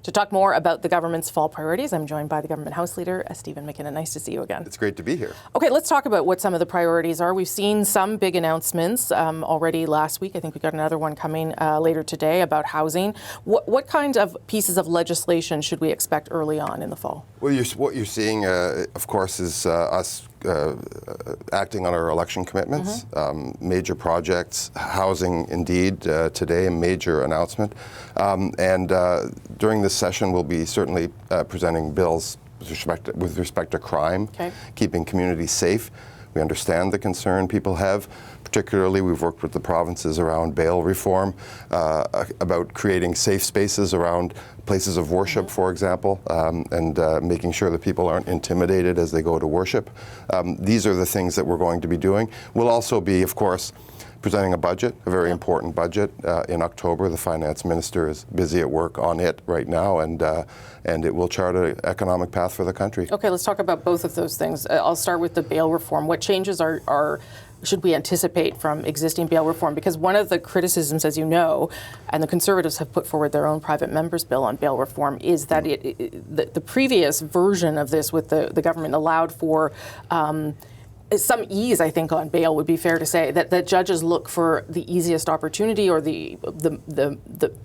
To talk more about the government's fall priorities, I'm joined by the Government House Leader, Stephen MacKinnon. Nice to see you again. It's great to be here. Okay, let's talk about what some of the priorities are. We've seen some big announcements already last week. I think we got another one coming later today about housing. What kind of pieces of legislation should we expect early on in the fall? Well, what you're seeing, of course, is us acting on our election commitments, major projects, housing indeed, today a major announcement. And during this session we'll be certainly presenting bills with respect to crime, keeping communities safe. We understand the concern people have. Particularly, we've worked with the provinces around bail reform, about creating safe spaces around places of worship, for example, and making sure that people aren't intimidated as they go to worship. These are the things that we're going to be doing. We'll also be, of course, presenting a budget, a very important budget in October. The finance minister is busy at work on it right now, and it will chart an economic path for the country. Okay, let's talk about both of those things. I'll start with the bail reform. What changes should we anticipate from existing bail reform? Because one of the criticisms, as you know, and the Conservatives have put forward their own private members' bill on bail reform, is that the previous version of this with the government allowed for some ease, I think, on bail, would be fair to say, that judges look for the easiest opportunity or the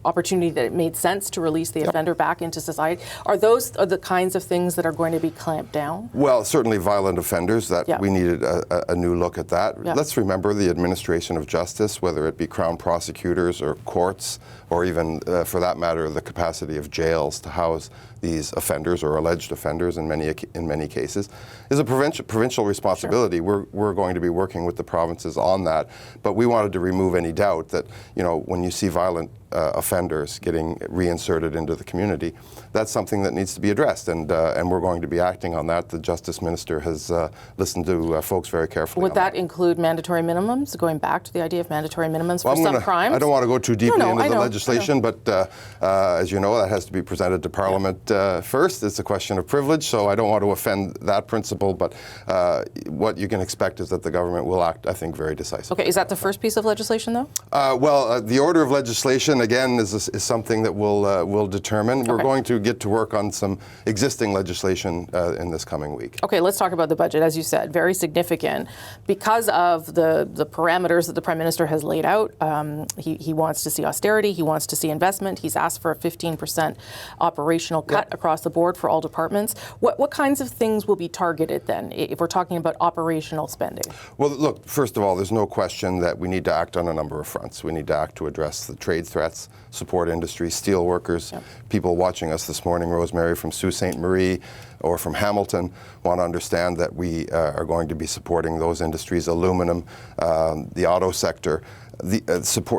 opportunity that it made sense to release the offender back into society. Are the kinds of things that are going to be clamped down? Well, certainly violent offenders, we needed a new look at that. Let's remember the administration of justice, whether it be Crown prosecutors or courts, or even, for that matter, the capacity of jails to house these offenders or alleged offenders in many cases, is a provincial responsibility. Sure. We're going to be working with the provinces on that, but we wanted to remove any doubt that, when you see violent offenders getting reinserted into the community, that's something that needs to be addressed, and we're going to be acting on that. The Justice Minister has listened to folks very carefully. Would that include mandatory minimums, going back to the idea of mandatory minimums for some crimes? I don't want to go too deeply into the legislation, but as you know, that has to be presented to Parliament first. It's a question of privilege, so I don't want to offend that principle, but what you can expect is that the government will act, I think, very decisively. Okay, is that the first piece of legislation, though? The order of legislation, again, is something that we'll determine. Okay. We're going to get to work on some existing legislation in this coming week. Okay, let's talk about the budget. As you said, very significant because of the parameters that the Prime Minister has laid out. He wants to see austerity. He wants to see investment. He's asked for a 15% operational cut across the board for all departments. What kinds of things will be targeted then, if we're talking about operational spending? Well, look, first of all, there's no question that we need to act on a number of fronts. We need to act to address the trade threats, support industry, steel workers. People watching us this morning, Rosemary, from Sault Ste. Marie or from Hamilton, want to understand that we are going to be supporting those industries, aluminum, the auto sector. The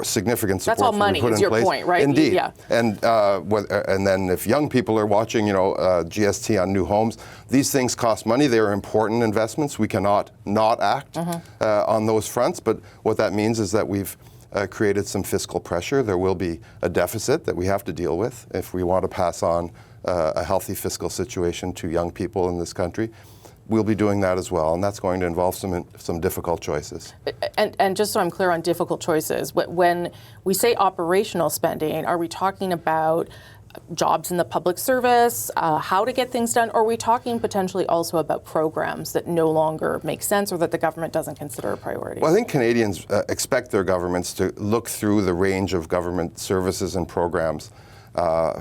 significant support. That's all money, is your point, right? Indeed. Yeah. And then if young people are watching, GST on new homes, these things cost money. They are important investments. We cannot not act on those fronts. But what that means is that we've created some fiscal pressure. There will be a deficit that we have to deal with if we want to pass on a healthy fiscal situation to young people in this country. We'll be doing that as well, and that's going to involve some difficult choices. And just so I'm clear on difficult choices, when we say operational spending, are we talking about jobs in the public service, how to get things done, or are we talking potentially also about programs that no longer make sense or that the government doesn't consider a priority? Well, I think Canadians expect their governments to look through the range of government services and programs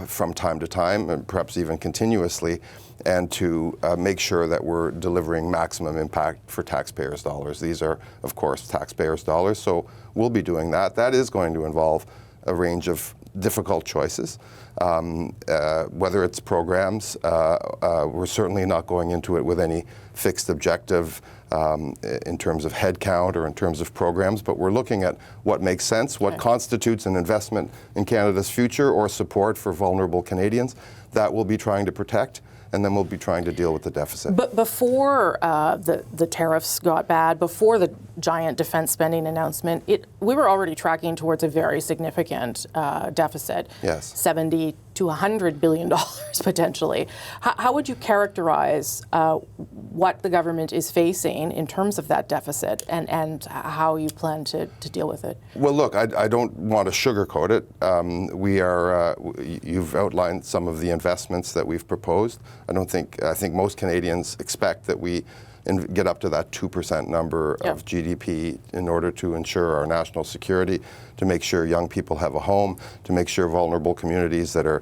from time to time, and perhaps even continuously, and to make sure that we're delivering maximum impact for taxpayers' dollars. These are, of course, taxpayers' dollars, so we'll be doing that. That is going to involve a range of difficult choices. Whether it's programs, we're certainly not going into it with any fixed objective in terms of headcount or in terms of programs, but we're looking at what makes sense, what constitutes an investment in Canada's future or support for vulnerable Canadians. That we'll be trying to protect, and then we'll be trying to deal with the deficit. But before the tariffs got bad, before the giant defense spending announcement, we were already tracking towards a very significant deficit. Yes. 70 to $100 billion potentially. How would you characterize what the government is facing in terms of that deficit and how you plan to deal with it? Well, look, I don't want to sugarcoat it. You've outlined some of the investments that we've proposed. I think most Canadians expect that we get up to that 2% number of GDP in order to ensure our national security, to make sure young people have a home, to make sure vulnerable communities that are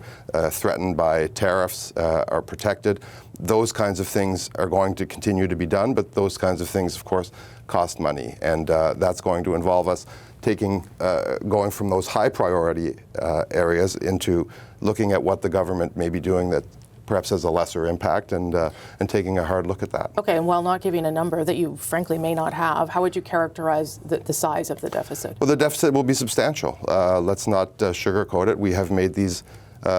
threatened by tariffs are protected. Those kinds of things are going to continue to be done, but those kinds of things, of course, cost money. And that's going to involve us going from those high priority areas into looking at what the government may be doing that perhaps has a lesser impact, and taking a hard look at that. Okay, and while not giving a number that you frankly may not have, how would you characterize the size of the deficit? Well, the deficit will be substantial. Let's not sugarcoat it. We have made these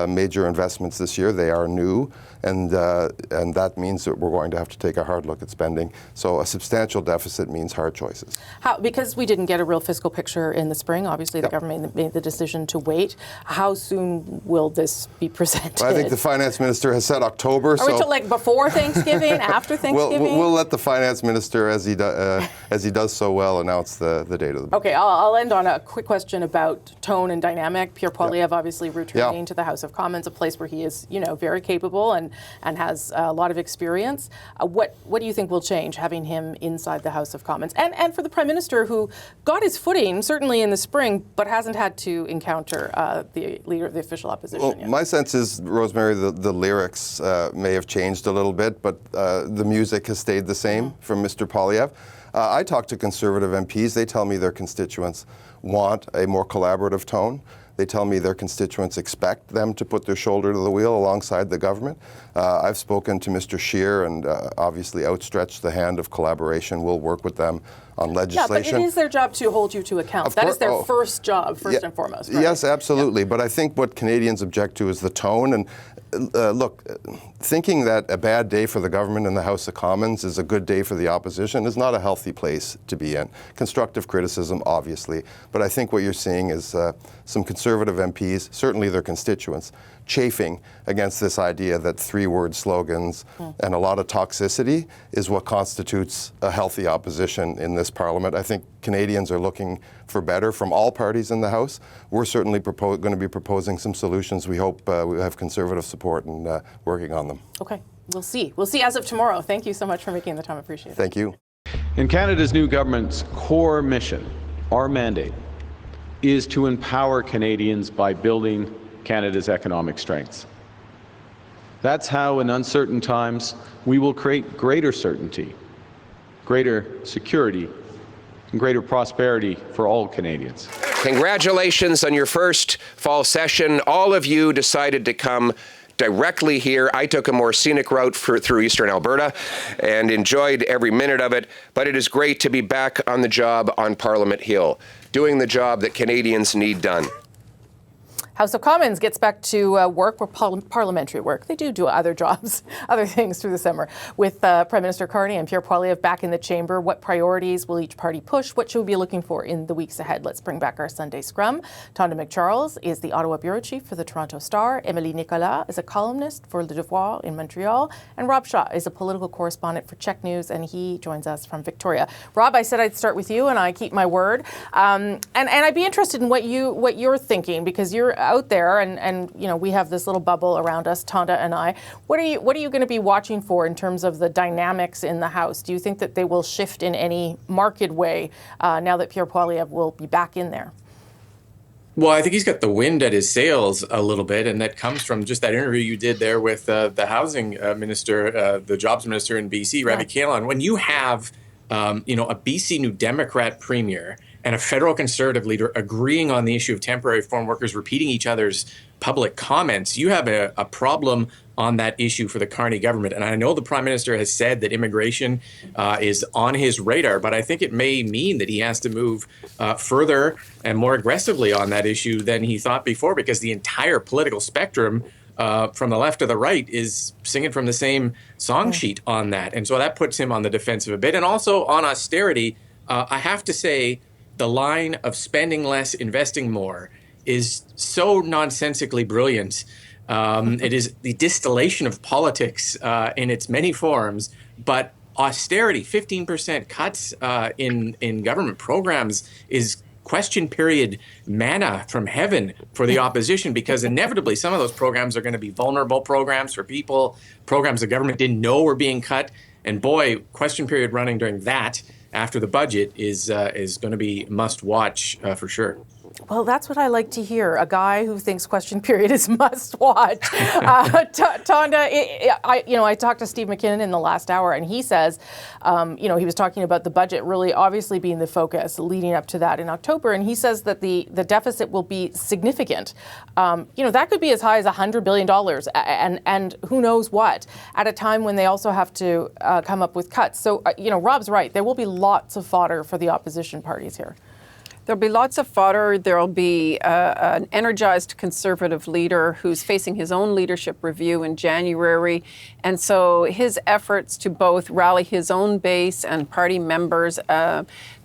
major investments this year. They are new, and that means that we're going to have to take a hard look at spending. So a substantial deficit means hard choices. Because we didn't get a real fiscal picture in the spring, obviously the government made the decision to wait. How soon will this be presented? Well, I think the finance minister has said October. Are we till like before Thanksgiving, after Thanksgiving? We'll let the finance minister, as he does so well, announce the date of the bill. Okay, I'll end on a quick question about tone and dynamic. Pierre Poilievre obviously returning to the House of Commons, a place where he is, very capable and has a lot of experience. What do you think will change having him inside the House of Commons? And for the Prime Minister, who got his footing certainly in the spring, but hasn't had to encounter the leader of the official opposition yet. My sense is, Rosemary, the lyrics may have changed a little bit, but the music has stayed the same from Mr. Poilievre. I talk to Conservative MPs. They tell me their constituents want a more collaborative tone. They tell me their constituents expect them to put their shoulder to the wheel alongside the government. I've spoken to Mr. Scheer and obviously outstretched the hand of collaboration. We'll work with them on legislation. Yeah, but it is their job to hold you to account. That is their first job, first and foremost. Right? Yes, absolutely. But I think what Canadians object to is the tone. And look, thinking that a bad day for the government in the House of Commons is a good day for the opposition is not a healthy place to be in. Constructive criticism, obviously. But I think what you're seeing is some Conservative MPs, certainly their constituents, chafing against this idea that three-word slogans and a lot of toxicity is what constitutes a healthy opposition in this Parliament. I think Canadians are looking for better from all parties in the House. We're certainly going to be proposing some solutions. We hope we have Conservative support and working on them. Okay, we'll see. We'll see as of tomorrow. Thank you so much for making the time. I appreciate it. Thank you. In Canada's new government's core mission, our mandate is to empower Canadians by building Canada's economic strengths. That's how, in uncertain times, we will create greater certainty, greater security, and greater prosperity for all Canadians. Congratulations on your first fall session. All of you decided to come directly here. I took a more scenic route through eastern Alberta and enjoyed every minute of it, but it is great to be back on the job on Parliament Hill, doing the job that Canadians need done. House of Commons gets back to work, or parliamentary work. They do other jobs, other things through the summer. With Prime Minister Carney and Pierre Poilievre back in the chamber, what priorities will each party push? What should we be looking for in the weeks ahead? Let's bring back our Sunday Scrum. Tonda MacCharles is the Ottawa bureau chief for the Toronto Star. Emilie Nicolas is a columnist for Le Devoir in Montreal. And Rob Shaw is a political correspondent for CHEK News, and he joins us from Victoria. Rob, I said I'd start with you, and I keep my word. And I'd be interested in what you're thinking, because you're out there, and we have this little bubble around us, Tonda and I. What are you going to be watching for in terms of the dynamics in the House? Do you think that they will shift in any marked way now that Pierre Poilievre will be back in there? Well, I think he's got the wind at his sails a little bit, and that comes from just that interview you did there with the housing minister, the jobs minister in BC, Ravi Kahlon. When you have, a BC New Democrat premier and a federal Conservative leader agreeing on the issue of temporary foreign workers, repeating each other's public comments, you have a problem on that issue for the Carney government. And I know the Prime Minister has said that immigration is on his radar, but I think it may mean that he has to move further and more aggressively on that issue than he thought before, because the entire political spectrum from the left to the right is singing from the same song sheet on that. And so that puts him on the defensive a bit. And also on austerity, I have to say, the line of spending less, investing more is so nonsensically brilliant It is the distillation of politics in its many forms. But austerity, 15% cuts in government programs is question period manna from heaven for the opposition, because inevitably some of those programs are going to be vulnerable programs for people, programs the government didn't know were being cut. And boy, question period running during that after the budget is going to be must watch for sure. Well, that's what I like to hear. A guy who thinks question period is must watch. Tonda, I talked to Steve MacKinnon in the last hour, and he says, he was talking about the budget really obviously being the focus leading up to that in October, and he says that the deficit will be significant. That could be as high as $100 billion, and who knows what, at a time when they also have to come up with cuts. So, Rob's right. There will be lots of fodder for the opposition parties here. There'll be lots of fodder. There'll be an energized Conservative leader who's facing his own leadership review in January. And so his efforts to both rally his own base and party members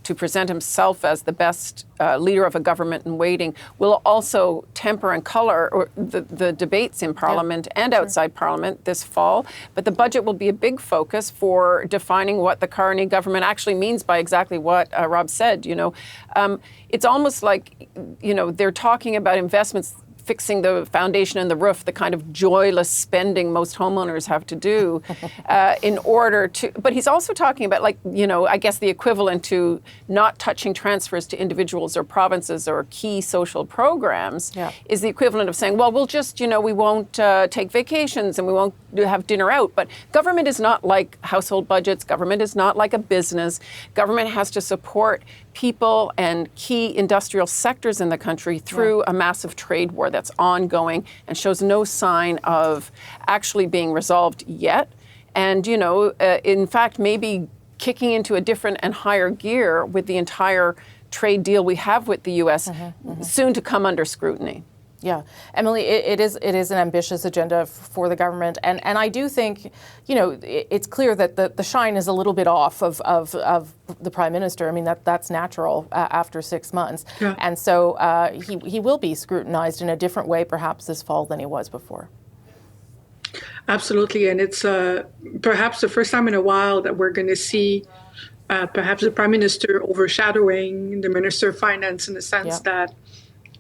to present himself as the best leader of a government in waiting will also temper and color the debates in Parliament and outside Parliament this fall. But the budget will be a big focus for defining what the Carney government actually means by exactly what Rob said. It's almost like, they're talking about investments fixing the foundation and the roof, the kind of joyless spending most homeowners have to do in order to, but he's also talking about I guess the equivalent to not touching transfers to individuals or provinces or key social programs is the equivalent of saying, well, we'll just, we won't take vacations and we won't have dinner out. But government is not like household budgets. Government is not like a business. Government has to support people and key industrial sectors in the country through a massive trade war that's ongoing and shows no sign of actually being resolved yet. And, in fact, maybe kicking into a different and higher gear with the entire trade deal we have with the U.S. soon to come under scrutiny. Yeah, Emilie, it is an ambitious agenda for the government, and I do think, it's clear that the shine is a little bit off of the Prime Minister. I mean, that's natural after 6 months, and so he will be scrutinized in a different way, perhaps this fall than he was before. Absolutely, and it's perhaps the first time in a while that we're going to see perhaps the Prime Minister overshadowing the Minister of Finance in the sense that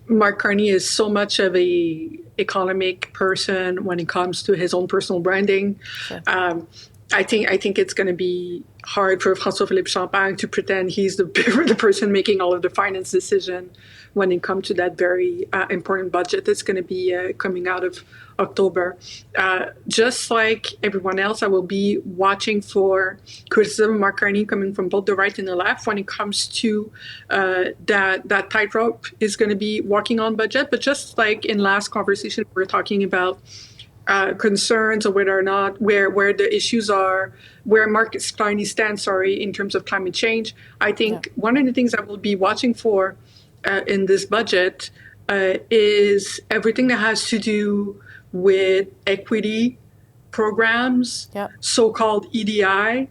Mark Carney is so much of a economic person when it comes to his own personal branding. Sure. I think it's going to be hard for François-Philippe Champagne to pretend he's the person making all of the finance decision when it comes to that very important budget that's going to be coming out of October. Just like everyone else, I will be watching for criticism of Mark Carney coming from both the right and the left when it comes to that tightrope is going to be walking on budget. But just like in last conversation, we're talking about concerns or whether or not where the issues are, where Mark Carney stands, in terms of climate change. I think one of the things I will be watching for in this budget is everything that has to do with equity programs, so-called EDI,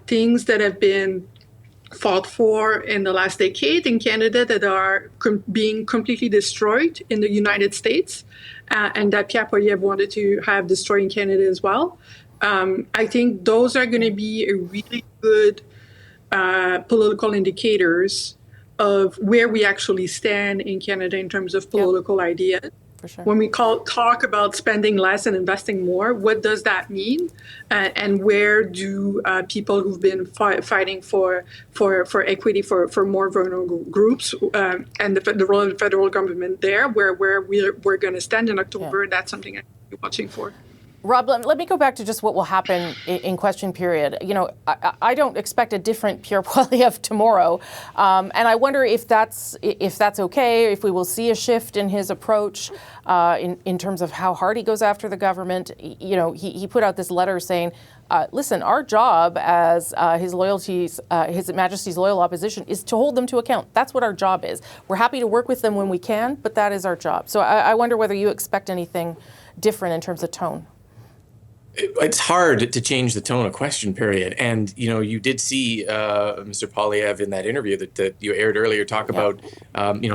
things that have been fought for in the last decade in Canada that are being completely destroyed in the United States, and that Pierre Poilievre wanted to have destroyed in Canada as well. I think those are going to be a really good political indicators of where we actually stand in Canada in terms of political ideas. For sure. When we talk about spending less and investing more, what does that mean? And where do people who've been fighting for equity for more vulnerable groups and the role of the federal government there, where we're going to stand in October? That's something I'm watching for. Rob, let me go back to just what will happen in question period. I don't expect a different Pierre Poilievre tomorrow, and I wonder if that's okay. If we will see a shift in his approach in terms of how hard he goes after the government. He put out this letter saying, "Listen, our job as His Majesty's loyal opposition is to hold them to account. That's what our job is. We're happy to work with them when we can, but that is our job." So I wonder whether you expect anything different in terms of tone. It's hard to change the tone of question period. And, you did see Mr. Poilievre in that interview that you aired earlier talk about,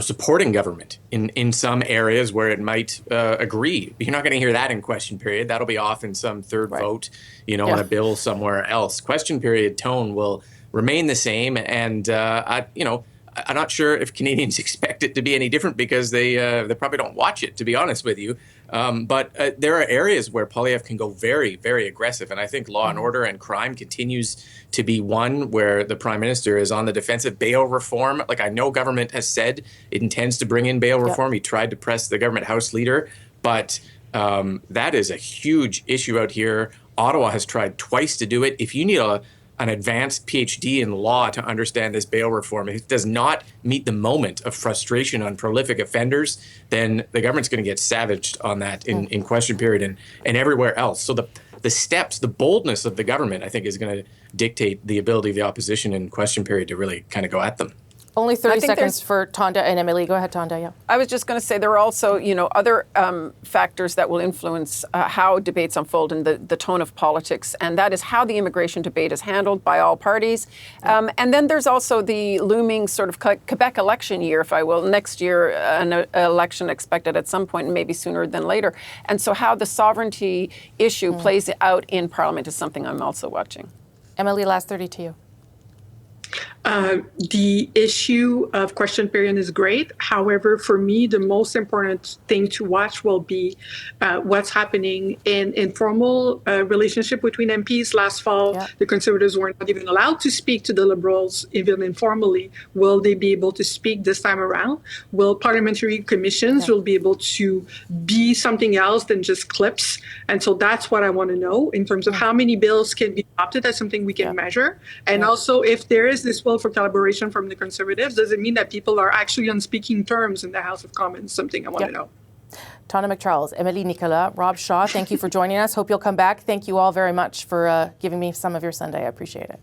supporting government in some areas where it might agree. You're not going to hear that in question period. That'll be off in some third vote, on a bill somewhere else. Question period tone will remain the same. And, I'm not sure if Canadians expect it to be any different because they probably don't watch it, to be honest with you. But there are areas where Poilievre can go very, very aggressive. And I think law and order and crime continues to be one where the Prime Minister is on the defensive. Bail reform, like I know government has said it intends to bring in bail reform. He tried to press the government House Leader. But that is a huge issue out here. Ottawa has tried twice to do it. If you need an advanced PhD in law to understand this bail reform, if it does not meet the moment of frustration on prolific offenders, then the government's going to get savaged on that in question period and everywhere else. So the steps, the boldness of the government, I think, is going to dictate the ability of the opposition in question period to really kind of go at them. Only 30 seconds for Tonda and Emilie. Go ahead, Tonda. Yeah. I was just going to say there are also, other factors that will influence how debates unfold and the tone of politics, and that is how the immigration debate is handled by all parties. And then there's also the looming sort of Quebec election year, if I will. Next year, an election expected at some point, maybe sooner than later. And so how the sovereignty issue plays out in Parliament is something I'm also watching. Emilie, last 30 to you. The issue of question period is great. However, for me, the most important thing to watch will be what's happening in informal relationship between MPs. Last fall, the Conservatives were not even allowed to speak to the Liberals, even informally. Will they be able to speak this time around? Will parliamentary commissions will be able to be something else than just clips? And so that's what I want to know in terms of how many bills can be adopted. That's something we can measure. And also, if there is this will for collaboration from the Conservatives, does it mean that people are actually on speaking terms in the House of Commons? Something I want to know. Tonda MacCharles, Emilie Nicolas, Rob Shaw, thank you for joining us. Hope you'll come back. Thank you all very much for giving me some of your Sunday. I appreciate it.